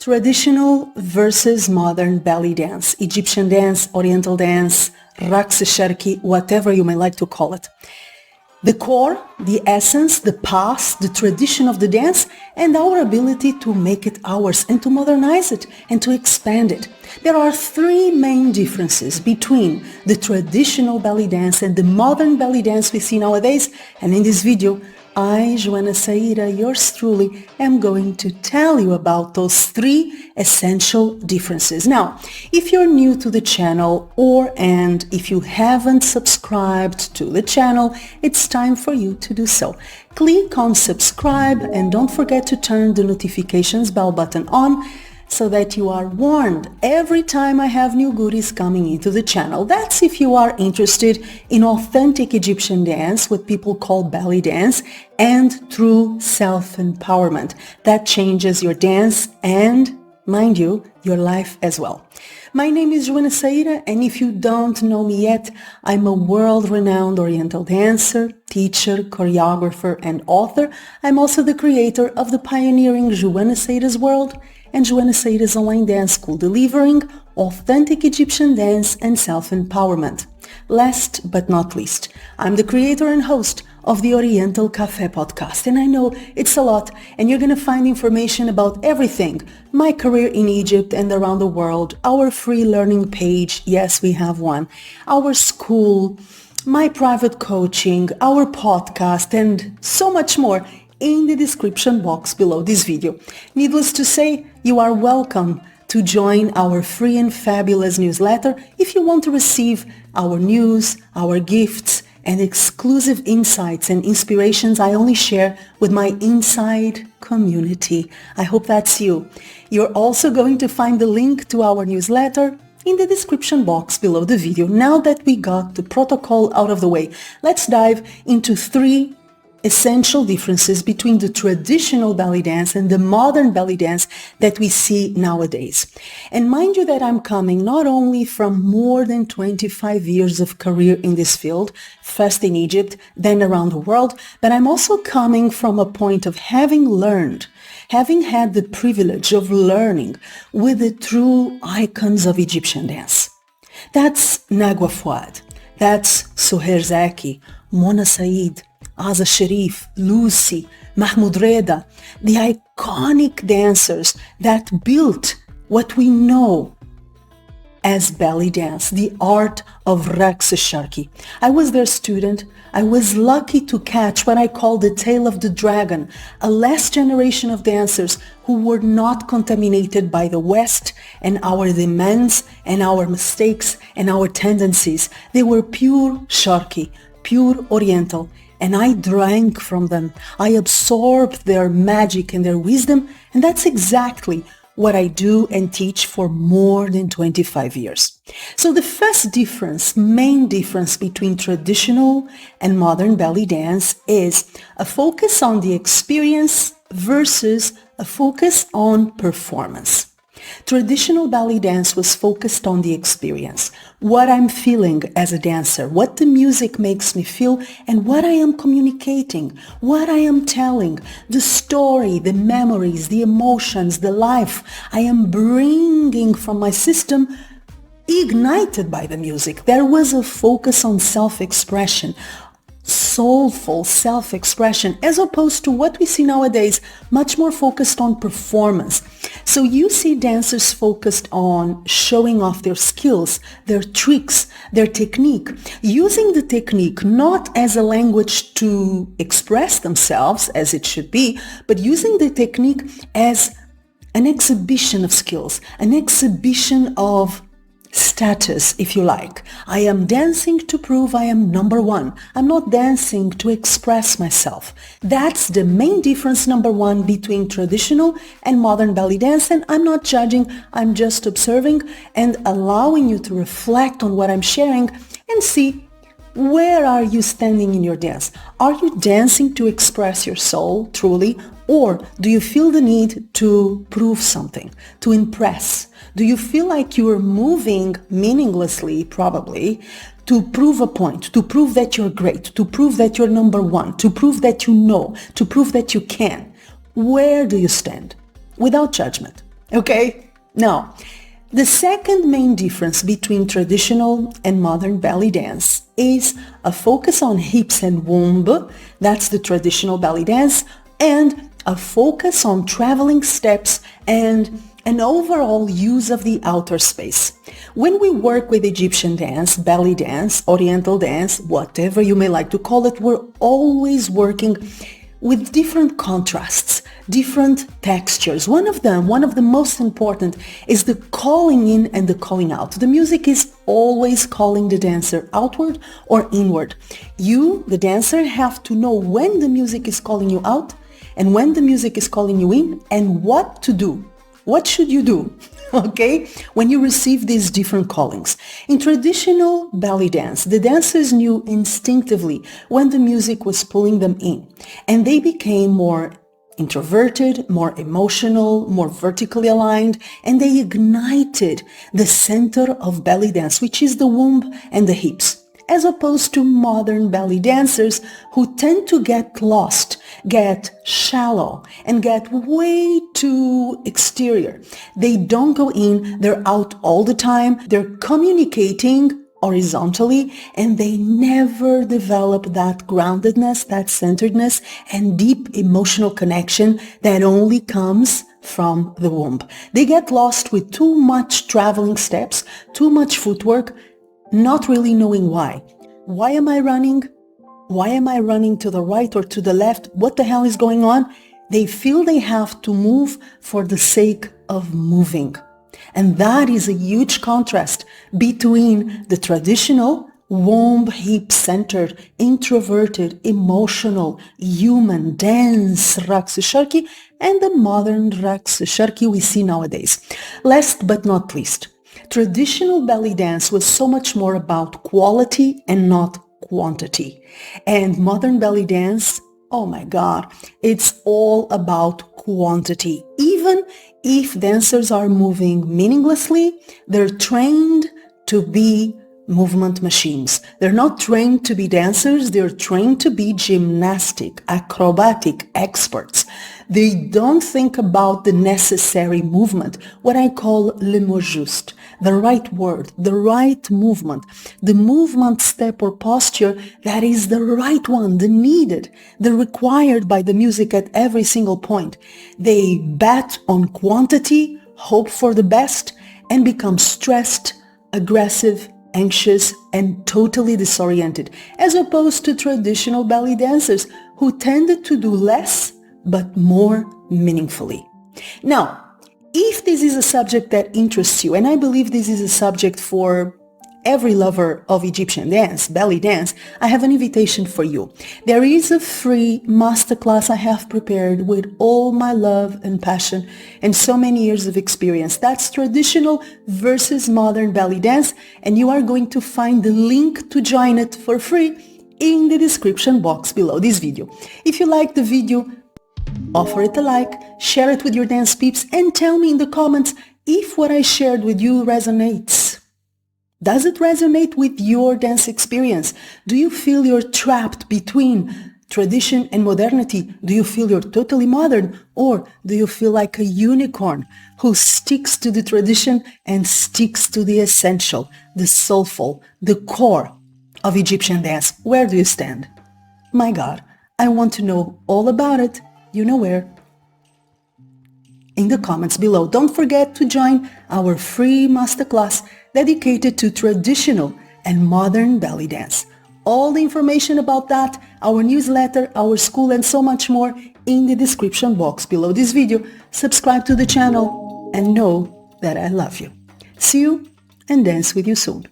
Traditional versus modern belly dance, Egyptian dance, Oriental dance, Raks Sharki, whatever you may like to call it. The core, the essence, the past, the tradition of the dance, and our ability to make it ours and to modernize it and to expand it. There are three main differences between the traditional belly dance and the modern belly dance we see nowadays, and in this video, I, Joana Saahirah, yours truly, am going to tell you about those three essential differences. Now, if you're new to the channel and if you haven't subscribed to the channel, it's time for you to do so. Click on subscribe and don't forget to turn the notifications bell button on so that you are warned every time I have new goodies coming into the channel. That's if you are interested in authentic Egyptian dance, what people call belly dance, and true self-empowerment. That changes your dance and, mind you, your life as well. My name is Joana Saahirah, and if you don't know me yet, I'm a world-renowned Oriental dancer, teacher, choreographer, and author. I'm also the creator of the pioneering Joana Saahirah's World and Joana Saahirah's online dance school, delivering authentic Egyptian dance and self-empowerment. Last but not least, I'm the creator and host of the Oriental Café podcast, and I know it's a lot, and you're going to find information about everything, my career in Egypt and around the world, our free learning page, yes, we have one, our school, my private coaching, our podcast, and so much more in the description box below this video. Needless to say, you are welcome to join our free and fabulous newsletter if you want to receive our news, our gifts, and exclusive insights and inspirations I only share with my inside community. I hope that's you. You're also going to find the link to our newsletter in the description box below the video. Now that we got the protocol out of the way, let's dive into three essential differences between the traditional belly dance and the modern belly dance that we see nowadays. And mind you that I'm coming not only from more than 25 years of career in this field, first in Egypt, then around the world, but I'm also coming from a point of having had the privilege of learning with the true icons of Egyptian dance. That's Nagwa Fouad, that's Soher Zaki, Mona Said, Aza Sharif, Lucy, Mahmoud Reda, the iconic dancers that built what we know as belly dance, the art of Raks Sharki. I was their student. I was lucky to catch what I call the tail of the dragon, a last generation of dancers who were not contaminated by the West and our demands and our mistakes and our tendencies. They were pure Sharki, pure Oriental, and I drank from them. I absorbed their magic and their wisdom, and that's exactly what I do and teach for more than 25 years. So the first difference, main difference between traditional and modern belly dance is a focus on the experience versus a focus on performance. Traditional belly dance was focused on the experience, what I'm feeling as a dancer, what the music makes me feel, and what I am communicating, what I am telling, the story, the memories, the emotions, the life I am bringing from my system, ignited by the music. There was a focus on self-expression, soulful self-expression, as opposed to what we see nowadays, much more focused on performance. So you see dancers focused on showing off their skills, their tricks, their technique, using the technique not as a language to express themselves as it should be, but using the technique as an exhibition of skills, an exhibition of status, if you like. I am dancing to prove I am number one. I'm not dancing to express myself. That's the main difference, number one, between traditional and modern belly dance. And I'm not judging, I'm just observing and allowing you to reflect on what I'm sharing and see, where are you standing in your dance? Are you dancing to express your soul truly, or do you feel the need to prove something, to impress? Do you feel like you are moving meaninglessly, probably, to prove a point, to prove that you're great, to prove that you're number one, to prove that you know, to prove that you can? Where do you stand? Without judgment. Okay? Now, the second main difference between traditional and modern belly dance is a focus on hips and womb, that's the traditional belly dance, and a focus on traveling steps and an overall use of the outer space. When we work with Egyptian dance, belly dance, Oriental dance, whatever you may like to call it, we're always working with different contrasts, different textures. One of the most important, is the calling in and the calling out. The music is always calling the dancer outward or inward. You, the dancer, have to know when the music is calling you out and when the music is calling you in and what to do. What should you do, okay, when you receive these different callings? In traditional belly dance, the dancers knew instinctively when the music was pulling them in, and they became more introverted, more emotional, more vertically aligned, and they ignited the center of belly dance, which is the womb and the hips, as opposed to modern belly dancers who tend to get lost, get shallow, and get way too exterior. They don't go in, they're out all the time, they're communicating horizontally, and they never develop that groundedness, that centeredness, and deep emotional connection that only comes from the womb. They get lost with too much traveling steps, too much footwork, not really knowing why. Why am I running? Why am I running to the right or to the left? What the hell is going on? They feel they have to move for the sake of moving. And that is a huge contrast between the traditional womb, hip-centered, introverted, emotional, human, dense Raks Sharki and the modern Raks Sharki we see nowadays. Last but not least, traditional belly dance was so much more about quality and not quantity. And modern belly dance, oh my God, it's all about quantity. Even if dancers are moving meaninglessly, they're trained to be movement machines. They're not trained to be dancers, they're trained to be gymnastic, acrobatic experts. They don't think about the necessary movement, what I call le mot juste, the right word, the right movement, the movement step or posture that is the right one, the needed, the required by the music at every single point. They bet on quantity, hope for the best, and become stressed, aggressive, anxious, and totally disoriented, as opposed to traditional belly dancers who tended to do less but more meaningfully. Now, if this is a subject that interests you, and I believe this is a subject for every lover of Egyptian dance, belly dance, I have an invitation for you. There is a free masterclass I have prepared with all my love and passion and so many years of experience. That's traditional versus modern belly dance, and you are going to find the link to join it for free in the description box below this video. If you like the video, offer it a like, share it with your dance peeps, and tell me in the comments if what I shared with you resonates. Does it resonate with your dance experience? Do you feel you're trapped between tradition and modernity? Do you feel you're totally modern? Or do you feel like a unicorn who sticks to the tradition and sticks to the essential, the soulful, the core of Egyptian dance? Where do you stand? My God, I want to know all about it. You know where? In the comments below. Don't forget to join our free masterclass dedicated to traditional and modern belly dance. All the information about that, our newsletter, our school, and so much more in the description box below this video. Subscribe to the channel and know that I love you. See you and dance with you soon.